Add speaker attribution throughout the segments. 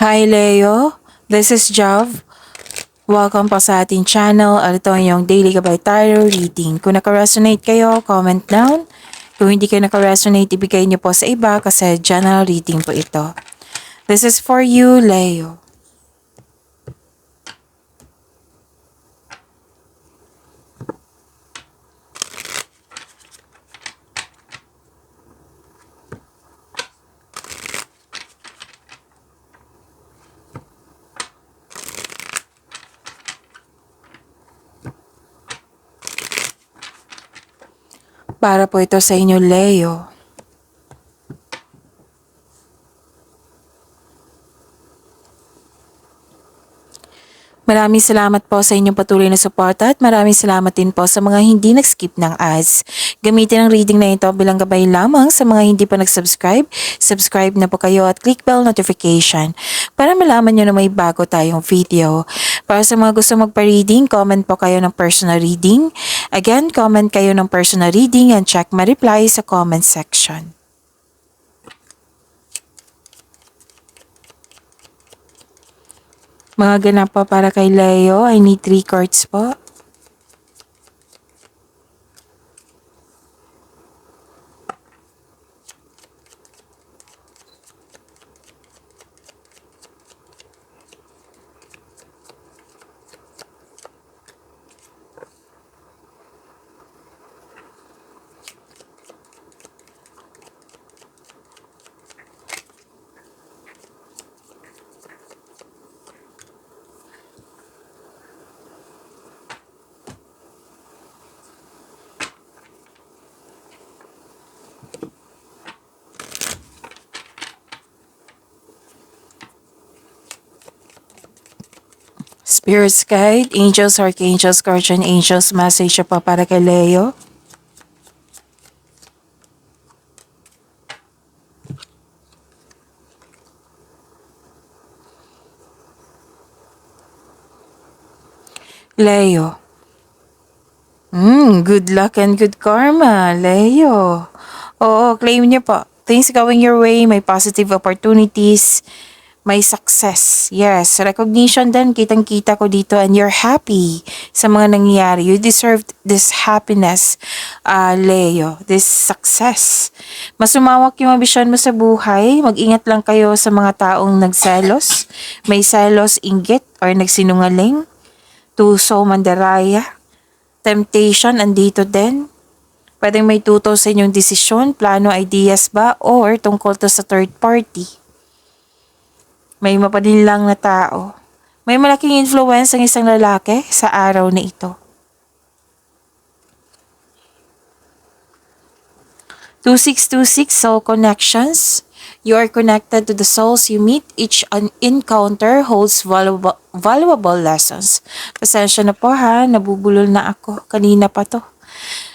Speaker 1: Hi Leo, this is Jav. Welcome po sa ating channel. Ito yung Daily Gabay Tarot Reading. Kung naka-resonate kayo, comment down. Kung hindi kayo naka-resonate, ibigay niyo po sa iba kasi general reading po ito. This is for you, Leo. Para po ito sa inyo, Leo. Maraming salamat po sa inyong patuloy na suporta at maraming salamat din po sa mga hindi nag-skip ng ads. Gamitin ang reading na ito bilang gabay lamang sa mga hindi pa nag-subscribe. Subscribe na po kayo at click bell notification para malaman nyo na may bago tayong video. Para sa mga gusto magpa-reading, comment po kayo ng personal reading. Again, comment kayo ng personal reading and check my reply sa comment section. Mga ganap po para kay Leo, I need 3 cards po. Spirits Guide, Angels, Archangels, Guardian Angels, message pa para kay Leo. Leo. Good luck and good karma, Leo. Oo, claim niyo po. Things going your way, may positive opportunities, may success. Yes, recognition din, kitang-kita ko dito and you're happy sa mga nangyayari. You deserve this happiness, Leo, this success. Mas umawak yung ambisyon mo sa buhay. Mag-ingat lang kayo sa mga taong nagselos. May selos, inggit, or nagsinungaling. Tuso, mandaraya. Temptation, andito din. Pwedeng may tuto sa inyong desisyon, plano, ideas ba, or tungkol to sa third party. May mapadinlang na tao. May malaking influence ang isang lalaki sa araw na ito. 2626 Soul Connections. You are connected to the souls you meet. Each encounter holds valuable lessons. Pasensya na po ha, nabubulol na ako. Kanina pa to.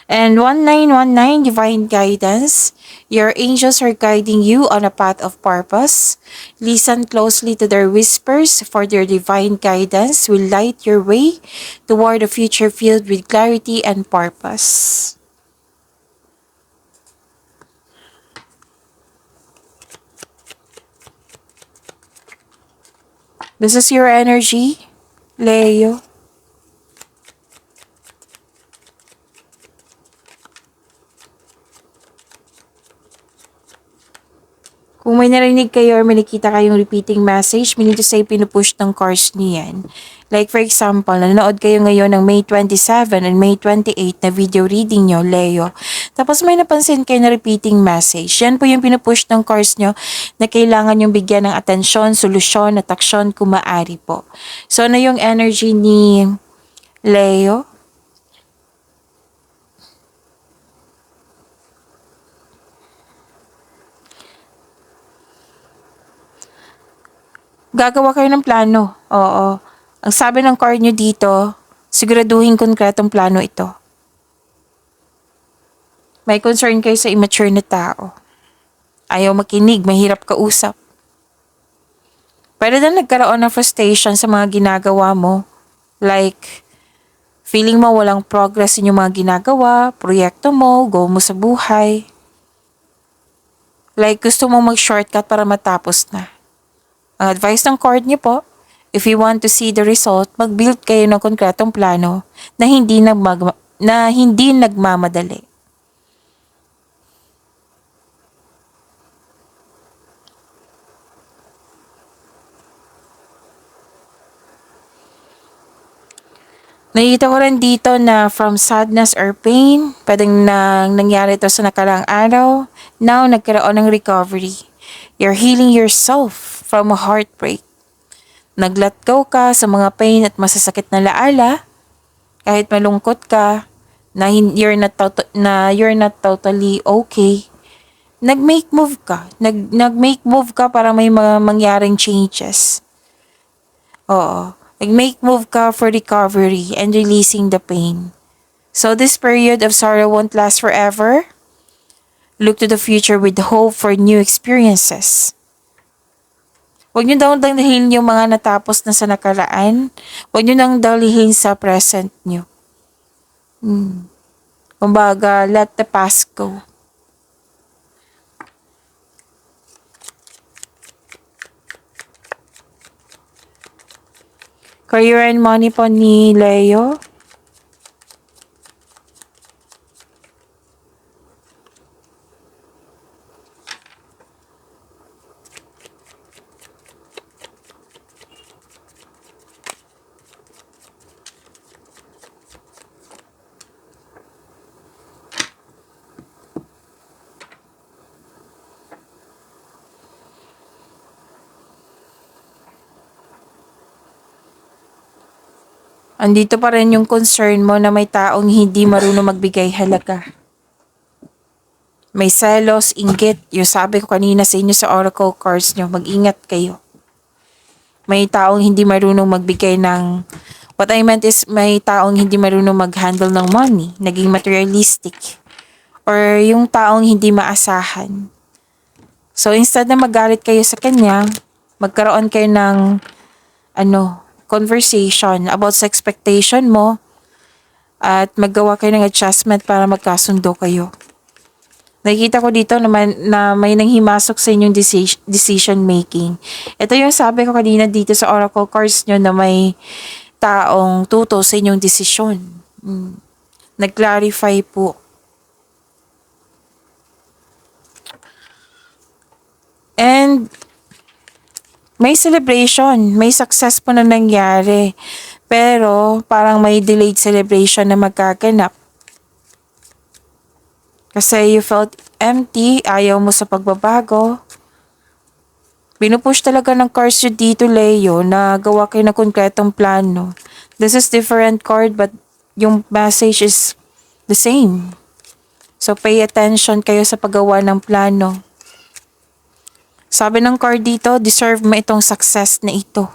Speaker 1: And 1919 Divine Guidance. Your angels are guiding you on a path of purpose. Listen closely to their whispers, for their divine guidance will light your way toward a future filled with clarity and purpose. This is your energy, Leo. Kung may narinig kayo or may nakita kayong repeating message, meaning to say pinupush ng cards niyan. Like for example, nanonood kayo ngayon ng May 27 and May 28 na video reading nyo, Leo. Tapos may napansin kayo na repeating message. Yan po yung pinupush ng cards nyo na kailangan yung bigyan ng atensyon, solusyon, at aksyon kung maaari po. So ano yung energy ni Leo? Gagawa kayo ng plano. Oo. Ang sabi ng card nyo dito, siguraduhin konkretong plano ito. May concern kayo sa immature na tao. Ayaw makinig, mahirap kausap. Pwede na nagkaroon ng frustration sa mga ginagawa mo. Like, feeling mo walang progress sa inyong mga ginagawa, proyekto mo, goal mo sa buhay. Like, gusto mong mag-shortcut para matapos na. Ang advice ng card niyo po, if you want to see the result, mag-build kayo ng konkretong plano na hindi nagmamadali. Nakita ko rin dito na from sadness or pain, pwedeng nangyari ito sa nakaraang araw, now nagkaroon ng recovery. You're healing yourself from a heartbreak. Nag-let go ka sa mga pain at masasakit na laala, kahit malungkot ka, you're not totally okay. Nag-make move ka. Nag-make move ka para may mga mangyaring changes. Oo. Nag-make move ka for recovery and releasing the pain. So this period of sorrow won't last forever. Look to the future with hope for new experiences. Huwag niyo daw dalhin yung mga natapos na sa nakaraan. Huwag niyo nang dalhin sa present niyo. Kumbaga, let the past go. Career and money po ni Leo. Andito pa rin yung concern mo na may taong hindi marunong magbigay halaga. May selos, inggit. Yung sabi ko kanina sa inyo sa oracle cards nyo, mag-ingat kayo. May taong hindi marunong magbigay ng... What I meant is may taong hindi marunong mag-handle ng money, naging materialistic. Or yung taong hindi maasahan. So instead na magalit kayo sa kanya, magkaroon kayo ng conversation about sa expectation mo at maggawa kayo ng adjustment para magkasundo kayo. Nakikita ko dito na may nanghimasok sa inyong decision making. Ito yung sabi ko kanina dito sa oracle cards nyo na may taong tuto sa inyong desisyon. Nag-clarify po. And may celebration, may success po na nangyari. Pero parang may delayed celebration na magkaganap. Kasi you felt empty, ayaw mo sa pagbabago. Binupush talaga ng cards yun dito, Leo, na gawa kayo ng konkretong plano. This is different card but yung message is the same. So pay attention kayo sa paggawa ng plano. Sabi ng card dito, deserve mo itong success na ito.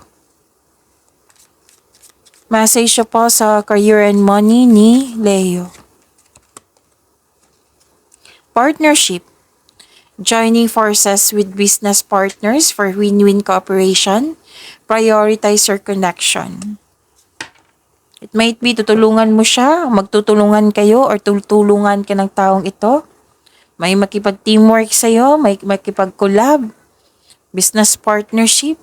Speaker 1: Message po sa career and money ni Leo. Partnership. Joining forces with business partners for win-win cooperation. Prioritize your connection. It might be tutulungan mo siya, magtutulungan kayo, or tutulungan ka ng taong ito. May makipag-teamwork sa'yo, may makipag-collab. Business partnership.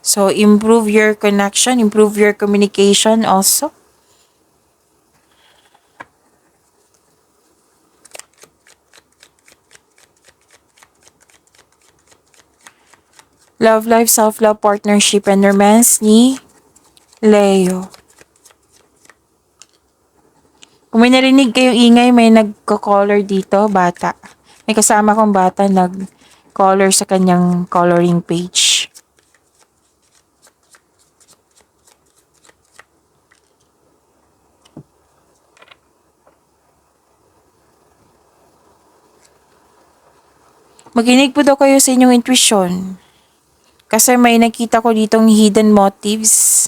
Speaker 1: So, improve your connection, improve your communication also. Love life, self-love, partnership, and romance ni Leo. Kung may narinig kayong ingay, may nagko-color dito, bata. May kasama kong bata nag-color sa kanyang coloring page. Makinig po daw kayo sa inyong intuition. Kasi may nakita ko ditong hidden motives.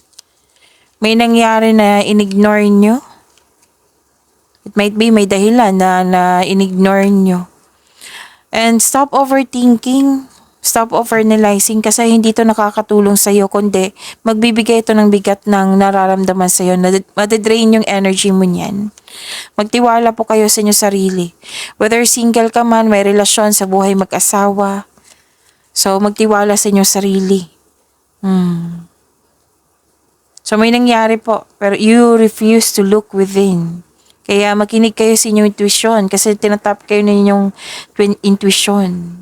Speaker 1: May nangyari na in-ignore nyo. It might be may dahilan na in-ignore nyo. And stop overthinking. Stop overanalyzing kasi hindi to nakakatulong sa'yo kundi magbibigay ito ng bigat ng nararamdaman sa'yo. Madadrain yung energy mo niyan. Magtiwala po kayo sa inyo sarili. Whether single ka man, may relasyon sa buhay mag-asawa. So, magtiwala sa inyo sarili. So, may nangyari po. Pero you refuse to look within. Kaya makinig kayo sa inyong intuition kasi tinatap kayo na inyong intuition.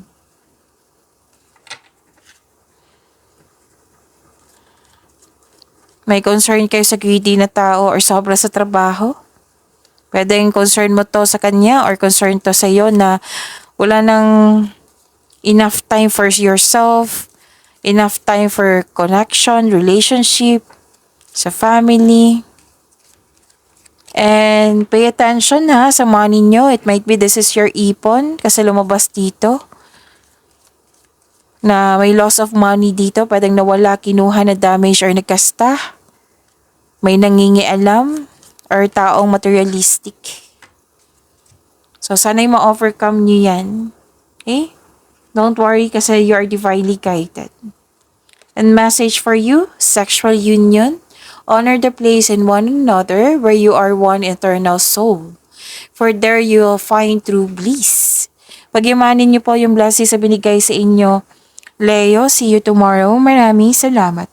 Speaker 1: May concern kayo sa greedy na tao or sobra sa trabaho? Pwedeng concern mo to sa kanya or concern to sa iyo na wala nang enough time for yourself, enough time for connection, relationship, sa family. And pay attention ha sa money nyo. It might be this is your ipon kasi lumabas dito na may loss of money dito. Pwedeng nawala, kinuha na damage or nagkasta. May nangingialam or taong materialistic. So, sana'y ma-overcome nyo yan. Okay? Don't worry kasi you are divinely guided. And message for you, sexual union. Honor the place in one another where you are one eternal soul. For there you will find true bliss. Pagyamanin niyo po yung blessings sa binigay sa inyo. Leo, see you tomorrow. Maraming salamat.